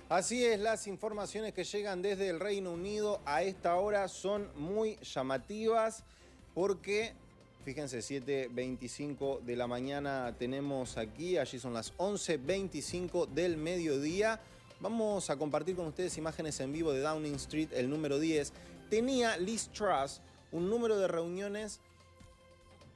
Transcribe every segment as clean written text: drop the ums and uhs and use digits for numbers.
Así es, las informaciones que llegan desde el Reino Unido a esta hora son muy llamativas porque, fíjense, 7:25 de la mañana tenemos aquí, allí son las 11:25 del mediodía. Vamos a compartir con ustedes imágenes en vivo de Downing Street, el número 10. Tenía Liz Truss un número de reuniones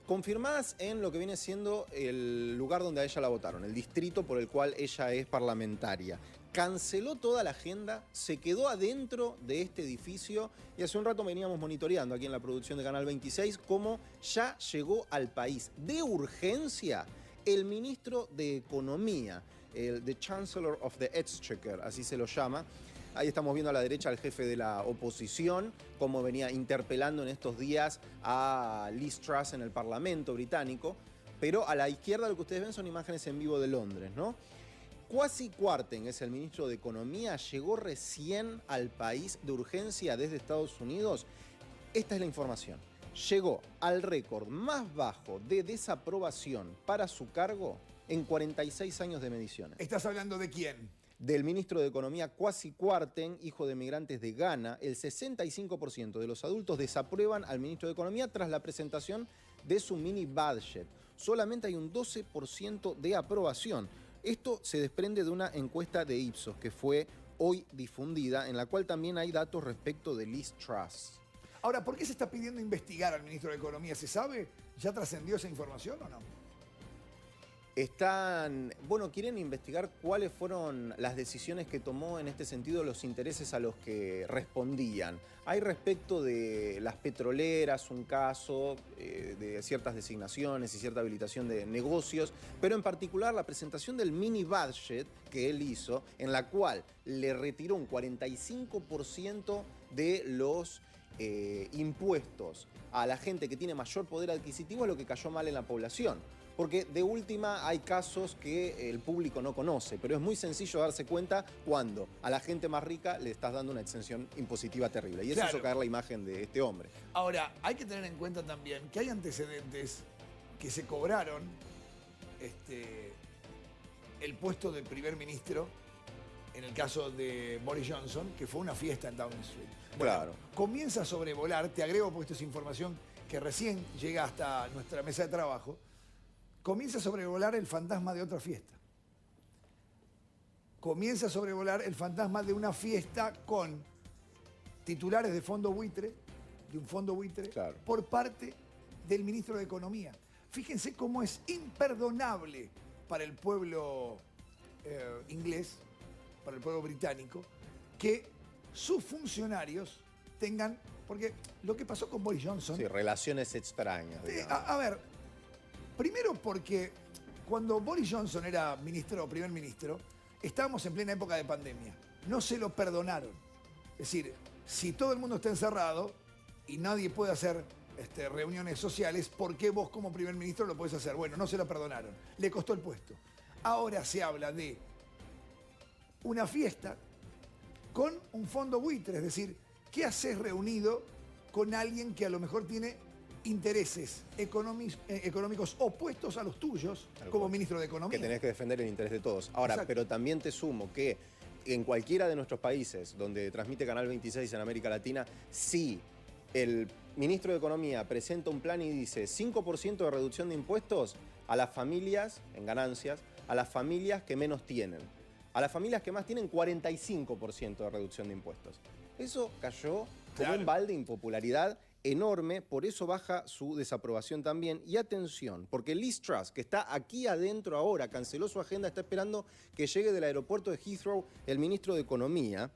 confirmadas en lo que viene siendo el lugar donde a ella la votaron, el distrito por el cual ella es parlamentaria. Canceló toda la agenda, se quedó adentro de este edificio y hace un rato veníamos monitoreando aquí en la producción de Canal 26 cómo ya llegó al país de urgencia el ministro de Economía, the Chancellor of the Exchequer, así se lo llama. Ahí estamos viendo a la derecha al jefe de la oposición, cómo venía interpelando en estos días a Liz Truss en el Parlamento británico. Pero a la izquierda lo que ustedes ven son imágenes en vivo de Londres, ¿no? Kwasi Kwarteng es el ministro de Economía, llegó recién al país de urgencia desde Estados Unidos. Esta es la información. Llegó al récord más bajo de desaprobación para su cargo en 46 años de mediciones. ¿Estás hablando de quién? Del ministro de Economía Kwasi Kwarteng, hijo de migrantes de Ghana. El 65% de los adultos desaprueban al ministro de Economía tras la presentación de su mini budget. Solamente hay un 12% de aprobación. Esto se desprende de una encuesta de Ipsos que fue hoy difundida, en la cual también hay datos respecto de Liz Truss. Ahora, ¿por qué se está pidiendo investigar al ministro de Economía? ¿Se sabe? ¿Ya trascendió esa información o no? Quieren investigar cuáles fueron las decisiones que tomó en este sentido, los intereses a los que respondían. Hay respecto de las petroleras un caso de ciertas designaciones y cierta habilitación de negocios, pero en particular la presentación del mini budget que él hizo, en la cual le retiró un 45% de los impuestos a la gente que tiene mayor poder adquisitivo, es lo que cayó mal en la población. Porque de última hay casos que el público no conoce, pero es muy sencillo darse cuenta cuando a la gente más rica le estás dando una exención impositiva terrible. Y eso hizo caer la imagen de este hombre. Ahora, hay que tener en cuenta también que hay antecedentes que se cobraron el puesto de primer ministro en el caso de Boris Johnson, que fue una fiesta en Downing Street. Bueno, Claro. comienza a sobrevolar, te agrego porque esto es información que recién llega hasta nuestra mesa de trabajo. Comienza a sobrevolar el fantasma de otra fiesta. Comienza a sobrevolar el fantasma de una fiesta con titulares de fondo buitre, Claro. por parte del ministro de Economía. Fíjense cómo es imperdonable para el pueblo inglés, para el pueblo británico, que sus funcionarios tengan... Porque lo que pasó con Boris Johnson... Sí, relaciones extrañas, digamos. A ver, primero porque cuando Boris Johnson era primer ministro, estábamos en plena época de pandemia. No se lo perdonaron. Es decir, si todo el mundo está encerrado y nadie puede hacer reuniones sociales, ¿por qué vos como primer ministro lo podés hacer? Bueno, no se lo perdonaron. Le costó el puesto. Ahora se habla de una fiesta con un fondo buitre. Es decir, ¿qué haces reunido con alguien que a lo mejor tiene intereses económicos opuestos a los tuyos como ministro de Economía? Que tenés que defender el interés de todos. Ahora, Exacto. Pero también te sumo que en cualquiera de nuestros países donde transmite Canal 26 en América Latina, si el ministro de Economía presenta un plan y dice 5% de reducción de impuestos a las familias, en ganancias, a las familias que menos tienen. A las familias que más tienen, 45% de reducción de impuestos. Eso cayó como un balde de impopularidad enorme, por eso baja su desaprobación también. Y atención, porque Liz Truss, que está aquí adentro ahora, canceló su agenda, está esperando que llegue del aeropuerto de Heathrow el ministro de Economía,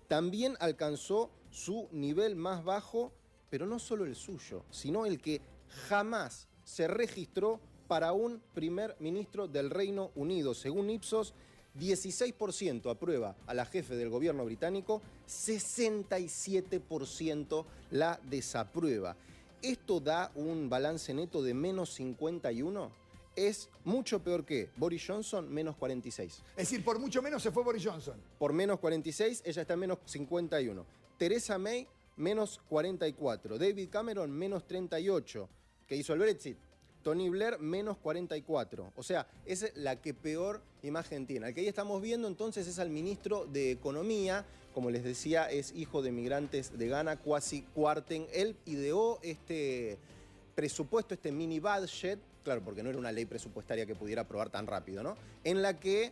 también alcanzó su nivel más bajo, pero no solo el suyo, sino el que jamás se registró para un primer ministro del Reino Unido. Según Ipsos, 16% aprueba a la jefe del gobierno británico, 67% la desaprueba. Esto da un balance neto de menos 51. Es mucho peor que Boris Johnson, menos 46. Es decir, por mucho menos se fue Boris Johnson. Por menos 46, ella está en menos 51. Theresa May, menos 44. David Cameron, menos 38, que hizo el Brexit. Tony Blair, menos 44. O sea, es la que peor imagen tiene. Al que ahí estamos viendo entonces es al ministro de Economía. Como les decía, es hijo de migrantes de Ghana, Kwasi Kwarteng. Él ideó este presupuesto, este mini budget, claro, porque no era una ley presupuestaria que pudiera aprobar tan rápido, ¿no? En la que,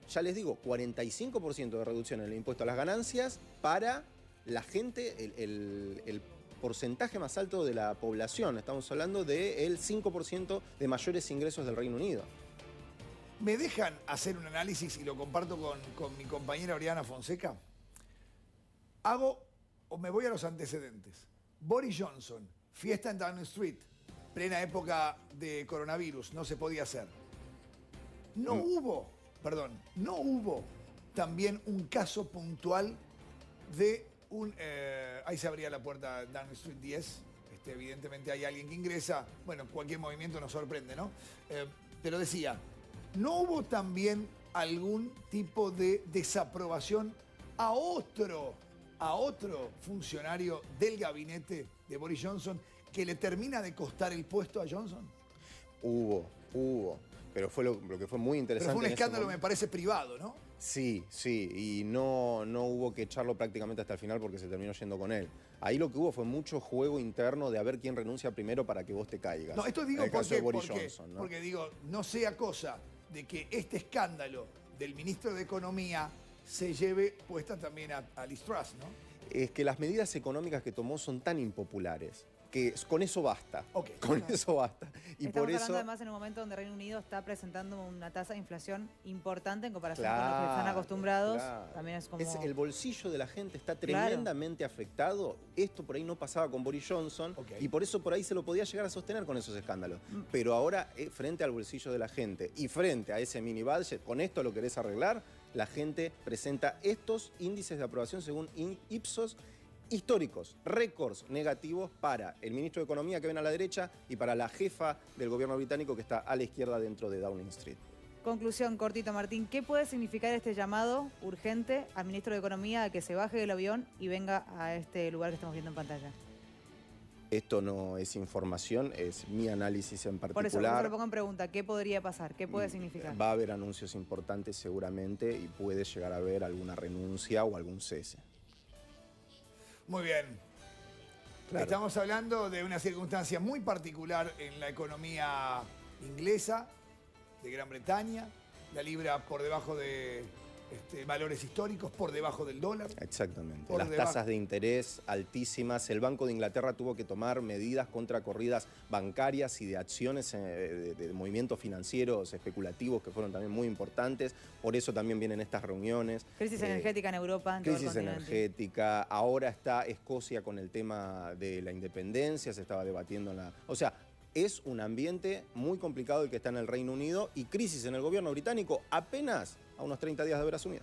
ya les digo, 45% de reducción en el impuesto a las ganancias para la gente, el porcentaje más alto de la población. Estamos hablando del 5% de mayores ingresos del Reino Unido. ¿Me dejan hacer un análisis y lo comparto con mi compañera Oriana Fonseca? Me voy a los antecedentes. Boris Johnson, fiesta en Downing Street, plena época de coronavirus, no se podía hacer. No hubo también un caso puntual de ahí se abría la puerta de Downing Street 10. Evidentemente hay alguien que ingresa. Bueno, cualquier movimiento nos sorprende, ¿no? Pero decía, ¿no hubo también algún tipo de desaprobación a otro funcionario del gabinete de Boris Johnson que le termina de costar el puesto a Johnson? Hubo. Pero fue lo que fue muy interesante. Pero fue un escándalo, me parece, privado, ¿no? Sí, y no hubo que echarlo prácticamente hasta el final porque se terminó yendo con él. Ahí lo que hubo fue mucho juego interno de a ver quién renuncia primero para que vos te caigas. No, esto digo Johnson, ¿no? Porque digo, no sea cosa de que este escándalo del ministro de Economía se lleve puesta también a Liz Truss, ¿no? Es que las medidas económicas que tomó son tan impopulares que con eso basta. Okay. Con eso basta. Y Estamos por eso, hablando además en un momento donde Reino Unido está presentando una tasa de inflación importante en comparación con lo que están acostumbrados. Claro. También es como... el bolsillo de la gente está tremendamente afectado. Esto por ahí no pasaba con Boris Johnson y por eso por ahí se lo podía llegar a sostener con esos escándalos. Pero ahora, frente al bolsillo de la gente y frente a ese mini budget, ¿con esto lo querés arreglar? La gente presenta estos índices de aprobación según Ipsos históricos, récords negativos para el ministro de Economía que ven a la derecha y para la jefa del gobierno británico que está a la izquierda dentro de Downing Street. Conclusión, cortito, Martín. ¿Qué puede significar este llamado urgente al ministro de Economía a que se baje del avión y venga a este lugar que estamos viendo en pantalla? Esto no es información, es mi análisis en particular. Por eso lo pongo en pregunta. ¿Qué podría pasar? ¿Qué puede significar? Va a haber anuncios importantes seguramente y puede llegar a haber alguna renuncia o algún cese. Muy bien. Claro. Estamos hablando de una circunstancia muy particular en la economía inglesa, de Gran Bretaña. La libra por debajo de valores históricos, por debajo del dólar. Exactamente. Las tasas de interés altísimas. El Banco de Inglaterra tuvo que tomar medidas contra corridas bancarias y de acciones de movimientos financieros especulativos que fueron también muy importantes. Por eso también vienen estas reuniones. Crisis energética en Europa. En crisis energética. Ahora está Escocia con el tema de la independencia. Se estaba debatiendo en la... O sea, es un ambiente muy complicado el que está en el Reino Unido y crisis en el gobierno británico apenas a unos 30 días de haber asumido.